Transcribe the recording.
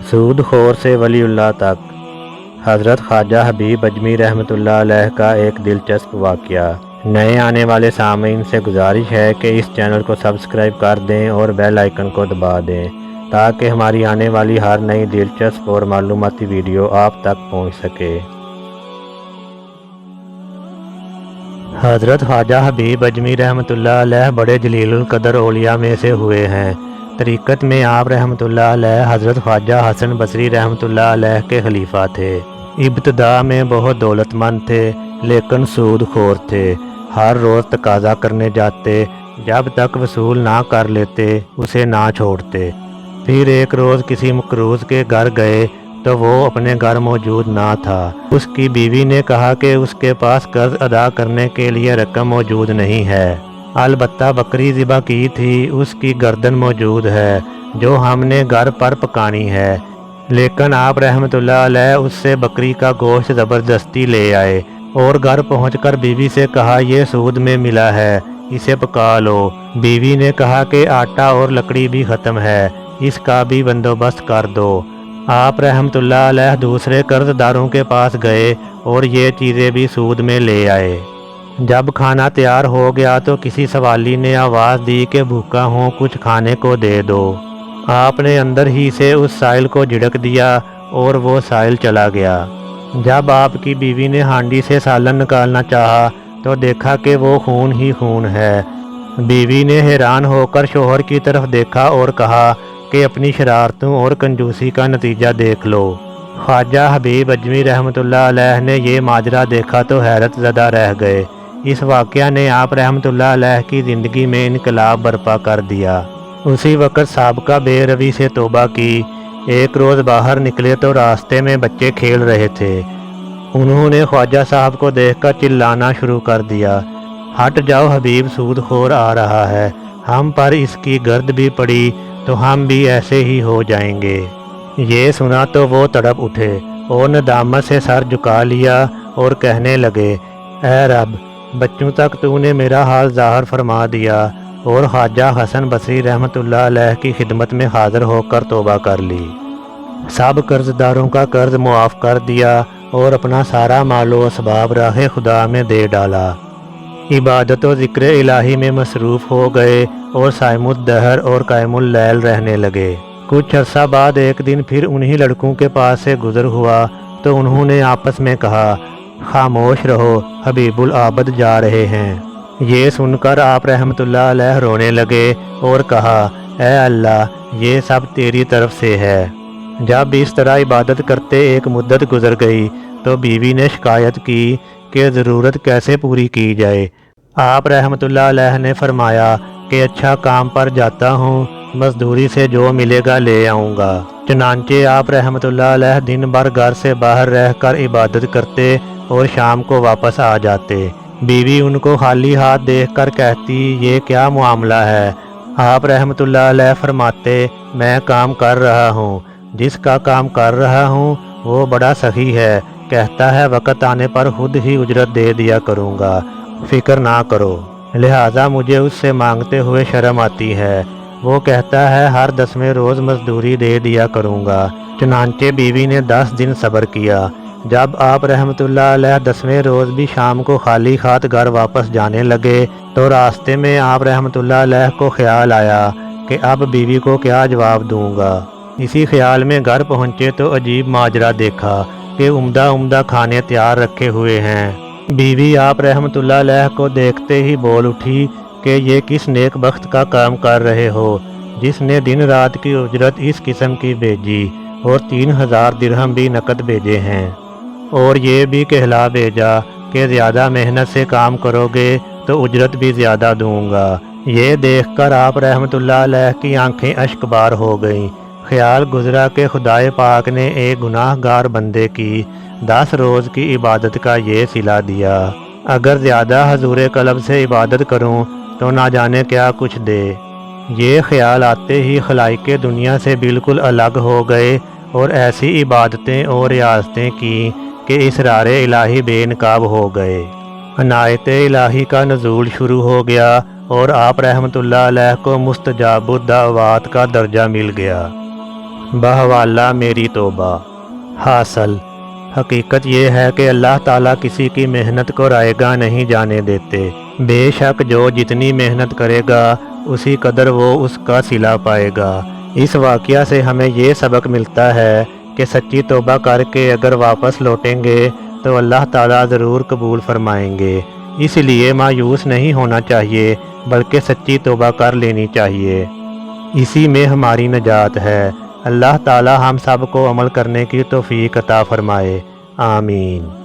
سود خور سے ولی اللہ تک۔ حضرت خواجہ حبیب اجمی رحمۃ اللہ علیہ کا ایک دلچسپ واقعہ۔ نئے آنے والے سامعین سے گزارش ہے کہ اس چینل کو سبسکرائب کر دیں اور بیل آئیکن کو دبا دیں تاکہ ہماری آنے والی ہر نئی دلچسپ اور معلوماتی ویڈیو آپ تک پہنچ سکے۔ حضرت خواجہ حبیب اجمی رحمۃ اللہ علیہ بڑے جلیل القدر اولیاء میں سے ہوئے ہیں۔ طریقت میں آپ رحمۃ اللہ علیہ حضرت خواجہ حسن بصری رحمۃ اللہ علیہ کے خلیفہ تھے۔ ابتدا میں بہت دولت مند تھے لیکن سود خور تھے۔ ہر روز تقاضا کرنے جاتے، جب تک وصول نہ کر لیتے اسے نہ چھوڑتے۔ پھر ایک روز کسی مقروض کے گھر گئے تو وہ اپنے گھر موجود نہ تھا۔ اس کی بیوی نے کہا کہ اس کے پاس قرض ادا کرنے کے لیے رقم موجود نہیں ہے، البتہ بکری ذبح کی تھی، اس کی گردن موجود ہے جو ہم نے گھر پر پکانی ہے۔ لیکن آپ رحمۃ اللہ علیہ اس سے بکری کا گوشت زبردستی لے آئے اور گھر پہنچ کر بیوی سے کہا یہ سود میں ملا ہے، اسے پکا لو۔ بیوی نے کہا کہ آٹا اور لکڑی بھی ختم ہے، اس کا بھی بندوبست کر دو۔ آپ رحمۃ اللہ علیہ دوسرے قرض داروں کے پاس گئے اور یہ چیزیں بھی سود میں لے آئے۔ جب کھانا تیار ہو گیا تو کسی سوالی نے آواز دی کہ بھوکا ہوں، کچھ کھانے کو دے دو۔ آپ نے اندر ہی سے اس سائل کو جھڑک دیا اور وہ سائل چلا گیا۔ جب آپ کی بیوی نے ہانڈی سے سالن نکالنا چاہا تو دیکھا کہ وہ خون ہی خون ہے۔ بیوی نے حیران ہو کر شوہر کی طرف دیکھا اور کہا کہ اپنی شرارتوں اور کنجوسی کا نتیجہ دیکھ لو۔ خواجہ حبیب اجمی رحمۃ اللہ علیہ نے یہ ماجرا دیکھا تو حیرت زدہ رہ گئے۔ اس واقعہ نے آپ رحمۃ اللہ علیہ کی زندگی میں انقلاب برپا کر دیا۔ اسی وقت سابقہ بے روی سے توبہ کی۔ ایک روز باہر نکلے تو راستے میں بچے کھیل رہے تھے۔ انہوں نے خواجہ صاحب کو دیکھ کر چلانا شروع کر دیا، ہٹ جاؤ حبیب، سود خور آ رہا ہے، ہم پر اس کی گرد بھی پڑی تو ہم بھی ایسے ہی ہو جائیں گے۔ یہ سنا تو وہ تڑپ اٹھے اور ندامت سے سر جھکا لیا اور کہنے لگے، اے رب، بچوں تک تو نے میرا حال ظاہر فرما دیا، اور خواجہ حسن بصری رحمۃ اللہ علیہ کی خدمت میں حاضر ہو کر توبہ کر لی۔ سب قرض داروں کا قرض معاف کر دیا اور اپنا سارا مال و اسباب راہ خدا میں دے ڈالا۔ عبادت و ذکر الہی میں مصروف ہو گئے اور صائم الدہر اور قائم اللیل رہنے لگے۔ کچھ عرصہ بعد ایک دن پھر انہی لڑکوں کے پاس سے گزر ہوا تو انہوں نے آپس میں کہا، خاموش رہو، حبیب العابد جا رہے ہیں۔ یہ سن کر آپ رحمۃ اللہ علیہ رونے لگے اور کہا، اے اللہ، یہ سب تیری طرف سے ہے۔ جب اس طرح عبادت کرتے ایک مدت گزر گئی تو بیوی نے شکایت کی کہ ضرورت کیسے پوری کی جائے۔ آپ رحمۃ اللہ علیہ نے فرمایا کہ اچھا کام پر جاتا ہوں، مزدوری سے جو ملے گا لے آؤں گا۔ چنانچہ آپ رحمۃ اللہ علیہ دن بھر گھر سے باہر رہ کر عبادت کرتے اور شام کو واپس آ جاتے۔ بیوی ان کو خالی ہاتھ دیکھ کر کہتی، یہ کیا معاملہ ہے؟ آپ رحمۃ اللہ علیہ فرماتے، میں کام کر رہا ہوں، جس کا کام کر رہا ہوں وہ بڑا سخی ہے، کہتا ہے وقت آنے پر خود ہی اجرت دے دیا کروں گا، فکر نہ کرو، لہٰذا مجھے اس سے مانگتے ہوئے شرم آتی ہے۔ وہ کہتا ہے ہر 10ویں روز مزدوری دے دیا کروں گا۔ چنانچہ بیوی نے 10 دن صبر کیا۔ جب آپ رحمۃ اللہ علیہ 10ویں روز بھی شام کو خالی ہاتھ گھر واپس جانے لگے تو راستے میں آپ رحمۃ اللہ علیہ کو خیال آیا کہ اب بیوی کو کیا جواب دوں گا۔ اسی خیال میں گھر پہنچے تو عجیب ماجرا دیکھا کہ عمدہ عمدہ کھانے تیار رکھے ہوئے ہیں۔ بیوی آپ رحمۃ اللہ علیہ کو دیکھتے ہی بول اٹھی کہ یہ کس نیک بخت کا کام کر رہے ہو جس نے دن رات کی اجرت اس قسم کی بھیجی اور 3000 درہم بھی نقد بھیجے ہیں، اور یہ بھی کہلا بھیجا کہ زیادہ محنت سے کام کرو گے تو اجرت بھی زیادہ دوں گا۔ یہ دیکھ کر آپ رحمۃ اللہ علیہ کی آنکھیں اشک بار ہو گئیں۔ خیال گزرا کہ خدائے پاک نے ایک گناہ گار بندے کی 10 روز کی عبادت کا یہ صلہ دیا، اگر زیادہ حضور قلب سے عبادت کروں تو نہ جانے کیا کچھ دے۔ یہ خیال آتے ہی خلائق دنیا سے بالکل الگ ہو گئے اور ایسی عبادتیں اور ریاضتیں کی کہ اسرار الہی بے نقاب ہو گئے۔ عنایت الہی کا نزول شروع ہو گیا اور آپ رحمۃ اللہ علیہ کو مستجاب الدعوات کا درجہ مل گیا۔ بحوالہ میری توبہ۔ حاصل حقیقت یہ ہے کہ اللہ تعالیٰ کسی کی محنت کو رائے گاہ نہیں جانے دیتے۔ بے شک جو جتنی محنت کرے گا اسی قدر وہ اس کا صلہ پائے گا۔ اس واقعہ سے ہمیں یہ سبق ملتا ہے کہ سچی توبہ کر کے اگر واپس لوٹیں گے تو اللہ تعالیٰ ضرور قبول فرمائیں گے۔ اس لیے مایوس نہیں ہونا چاہیے بلکہ سچی توبہ کر لینی چاہیے۔ اسی میں ہماری نجات ہے۔ اللہ تعالیٰ ہم سب کو عمل کرنے کی توفیق عطا فرمائے۔ آمین۔